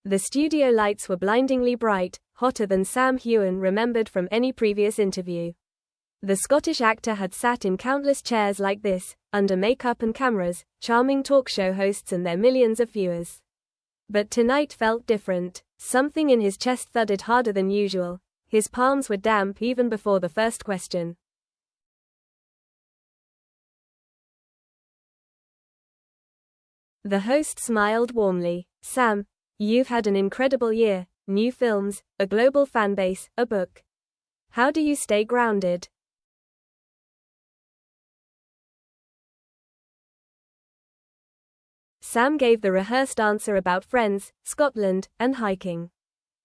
The studio lights were blindingly bright, hotter than Sam Heughan remembered from any previous interview. The Scottish actor had sat in countless chairs like this, under makeup and cameras, charming talk show hosts and their millions of viewers. But tonight felt different. Something in his chest thudded harder than usual. His palms were damp even before the first question. The host smiled warmly. Sam, you've had an incredible year, new films, a global fanbase, a book. How do you stay grounded? Sam gave the rehearsed answer about friends, Scotland, and hiking.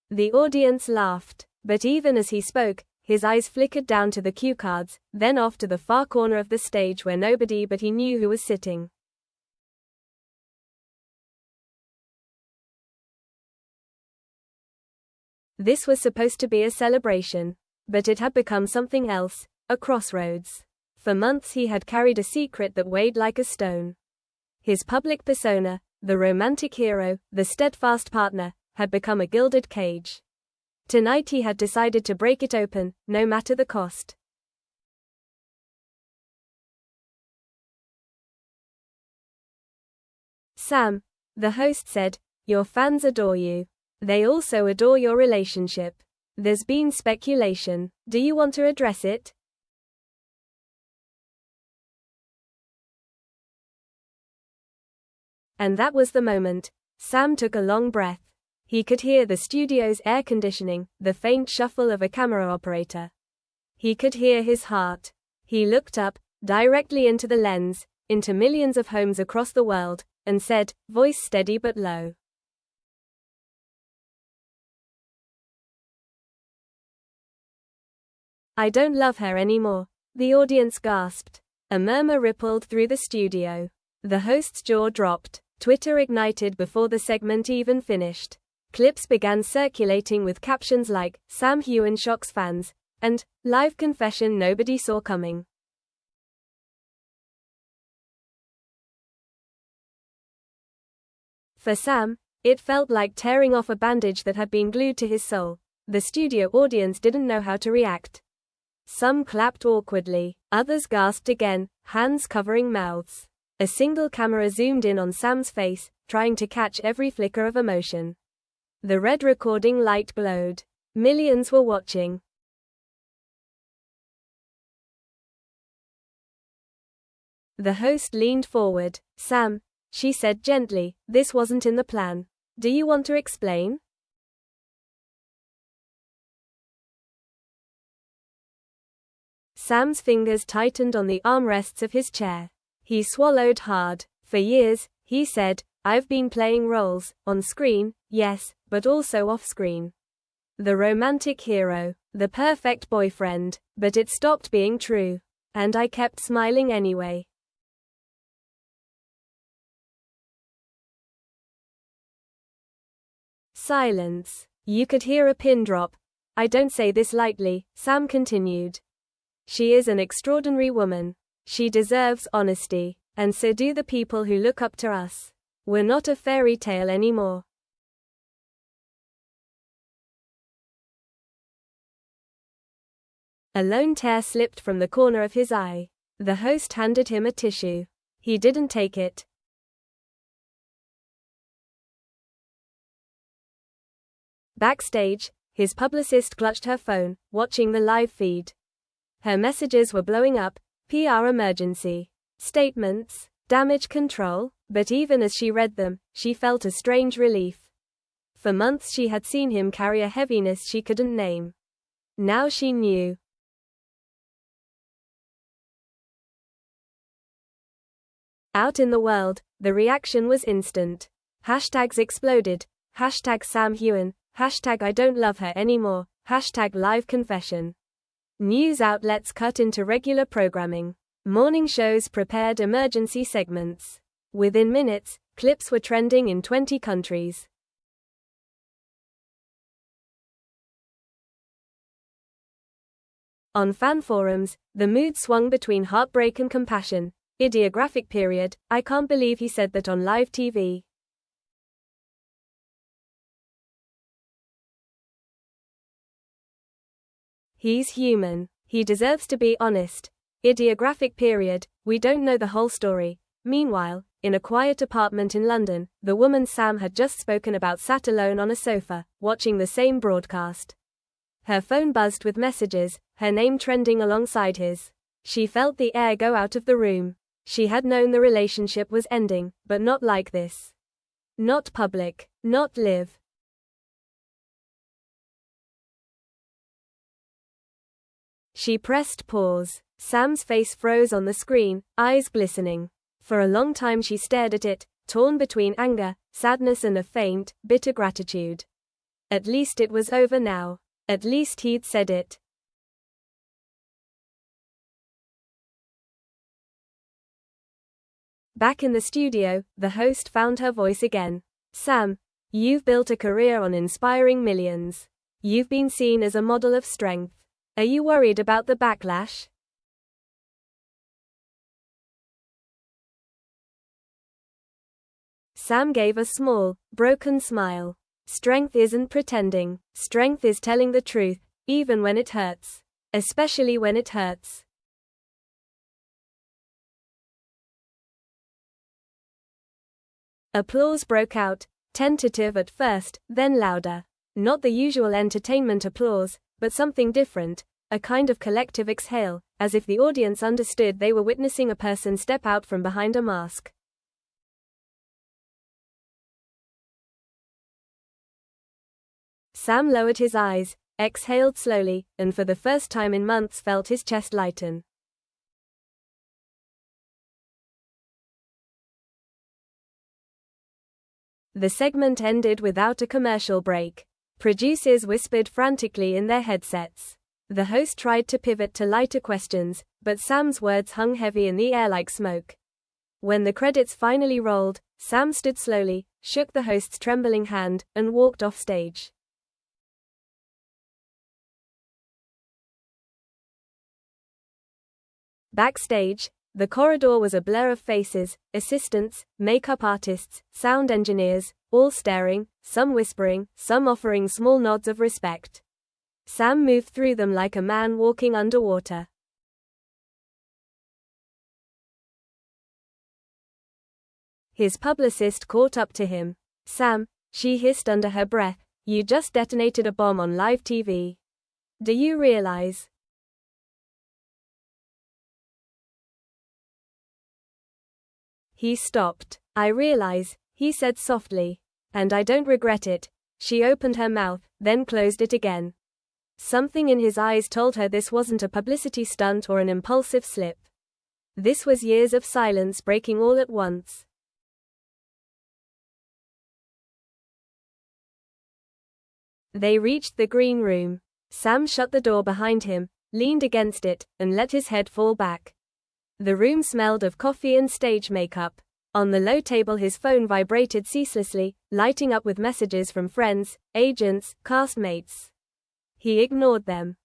The audience laughed, but even as he spoke, his eyes flickered down to the cue cards, then off to the far corner of the stage where nobody but he knew who was sitting. This was supposed to be a celebration, but it had become something else, a crossroads. For months he had carried a secret that weighed like a stone. His public persona, the romantic hero, the steadfast partner, had become a gilded cage. Tonight he had decided to break it open, no matter the cost. Sam, the host said, your fans adore you. They also adore your relationship. There's been speculation. Do you want to address it? And that was the moment. Sam took a long breath. He could hear the studio's air conditioning, the faint shuffle of a camera operator. He could hear his heart. He looked up, directly into the lens, into millions of homes across the world, and said, voice steady but low. I don't love her anymore. The audience gasped. A murmur rippled through the studio. The host's jaw dropped. Twitter ignited before the segment even finished. Clips began circulating with captions like, Sam Heughan shocks fans, and, live confession nobody saw coming. For Sam, it felt like tearing off a bandage that had been glued to his soul. The studio audience didn't know how to react. Some clapped awkwardly, others gasped again, hands covering mouths. A single camera zoomed in on Sam's face, trying to catch every flicker of emotion. The red recording light glowed. Millions were watching. The host leaned forward. Sam, she said gently, this wasn't in the plan. Do you want to explain? Sam's fingers tightened on the armrests of his chair. He swallowed hard. For years, he said, I've been playing roles, on screen, yes, but also off-screen. The romantic hero, the perfect boyfriend, but it stopped being true. And I kept smiling anyway. Silence. You could hear a pin drop. I don't say this lightly, Sam continued. She is an extraordinary woman. She deserves honesty. And so do the people who look up to us. We're not a fairy tale anymore. A lone tear slipped from the corner of his eye. The host handed him a tissue. He didn't take it. Backstage, his publicist clutched her phone, watching the live feed. Her messages were blowing up, PR emergency, statements, damage control, but even as she read them, she felt a strange relief. For months she had seen him carry a heaviness she couldn't name. Now she knew. Out in the world, the reaction was instant. Hashtags exploded. Hashtag Sam Heughan. Hashtag I don't love her anymore. Hashtag live confession. News outlets cut into regular programming. Morning shows prepared emergency segments. Within minutes, clips were trending in 20 countries. On fan forums, the mood swung between heartbreak and compassion. Ideographic period, I can't believe he said that on live TV. He's human. He deserves to be honest. Idiographic period. We don't know the whole story. Meanwhile, in a quiet apartment in London, the woman Sam had just spoken about sat alone on a sofa, watching the same broadcast. Her phone buzzed with messages, her name trending alongside his. She felt the air go out of the room. She had known the relationship was ending, but not like this. Not public. Not live. She pressed pause. Sam's face froze on the screen, eyes glistening. For a long time she stared at it, torn between anger, sadness and a faint, bitter gratitude. At least it was over now. At least he'd said it. Back in the studio, the host found her voice again. Sam, you've built a career on inspiring millions. You've been seen as a model of strength. Are you worried about the backlash? Sam gave a small, broken smile. Strength isn't pretending. Strength is telling the truth, even when it hurts. Especially when it hurts. Applause broke out, tentative at first, then louder. Not the usual entertainment applause, but something different, a kind of collective exhale, as if the audience understood they were witnessing a person step out from behind a mask. Sam lowered his eyes, exhaled slowly, and for the first time in months felt his chest lighten. The segment ended without a commercial break. Producers whispered frantically in their headsets. The host tried to pivot to lighter questions, but Sam's words hung heavy in the air like smoke. When the credits finally rolled, Sam stood slowly, shook the host's trembling hand, and walked off stage. Backstage, the corridor was a blur of faces, assistants, makeup artists, sound engineers, all staring, some whispering, some offering small nods of respect. Sam moved through them like a man walking underwater. His publicist caught up to him. Sam, she hissed under her breath, you just detonated a bomb on live TV. Do you realize? He stopped. I realize, he said softly. And I don't regret it. She opened her mouth, then closed it again. Something in his eyes told her this wasn't a publicity stunt or an impulsive slip. This was years of silence breaking all at once. They reached the green room. Sam shut the door behind him, leaned against it, and let his head fall back. The room smelled of coffee and stage makeup. On the low table his phone vibrated ceaselessly, lighting up with messages from friends, agents, castmates. He ignored them.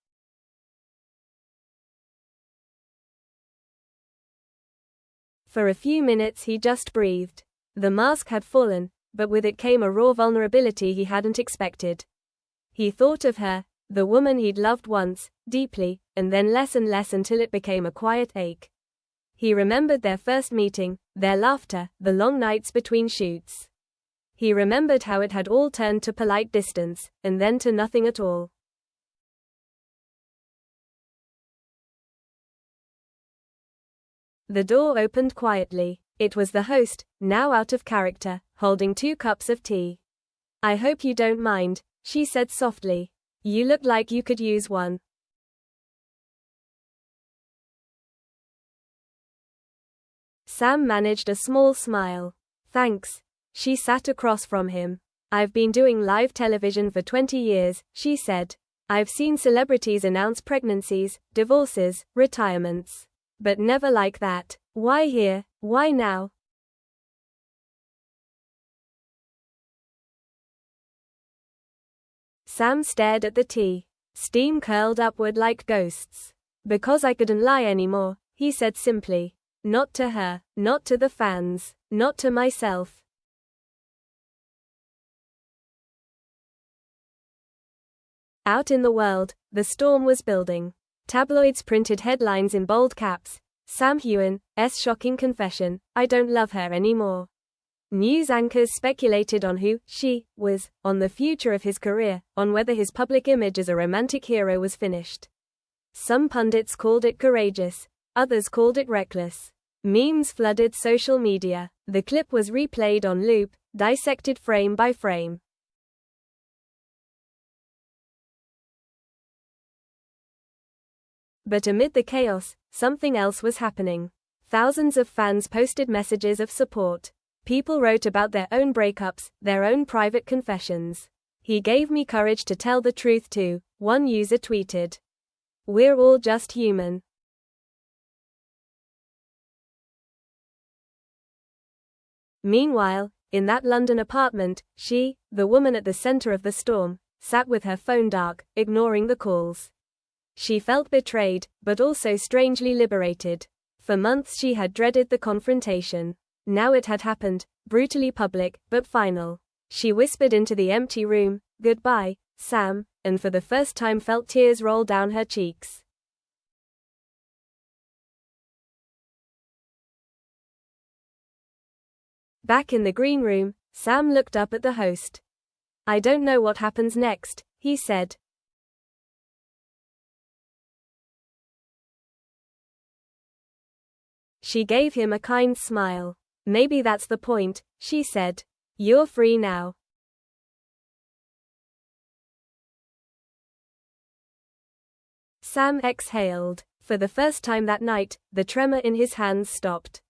For a few minutes he just breathed. The mask had fallen, but with it came a raw vulnerability he hadn't expected. He thought of her, the woman he'd loved once, deeply, and then less and less until it became a quiet ache. He remembered their first meeting, their laughter, the long nights between shoots. He remembered how it had all turned to polite distance, and then to nothing at all. The door opened quietly. It was the host, now out of character, holding 2 cups of tea. I hope you don't mind, she said softly. You look like you could use one. Sam managed a small smile. Thanks. She sat across from him. I've been doing live television for 20 years, she said. I've seen celebrities announce pregnancies, divorces, retirements. But never like that. Why here? Why now? Sam stared at the tea. Steam curled upward like ghosts. Because I couldn't lie anymore, he said simply. Not to her, not to the fans, not to myself. Out in the world, the storm was building. Tabloids printed headlines in bold caps. Sam Heughan's shocking confession, I don't love her anymore. News anchors speculated on who she was, on the future of his career, on whether his public image as a romantic hero was finished. Some pundits called it courageous, others called it reckless. Memes flooded social media. The clip was replayed on loop, dissected frame by frame. But amid the chaos, something else was happening. Thousands of fans posted messages of support. People wrote about their own breakups, their own private confessions. He gave me courage to tell the truth too, one user tweeted. We're all just human. Meanwhile, in that London apartment, she, the woman at the center of the storm, sat with her phone dark, ignoring the calls. She felt betrayed, but also strangely liberated. For months she had dreaded the confrontation. Now it had happened, brutally public, but final. She whispered into the empty room, "Goodbye, Sam," and for the first time felt tears roll down her cheeks. Back in the green room, Sam looked up at the host. "I don't know what happens next," he said. She gave him a kind smile. "Maybe that's the point," she said. "You're free now." Sam exhaled. For the first time that night, the tremor in his hands stopped.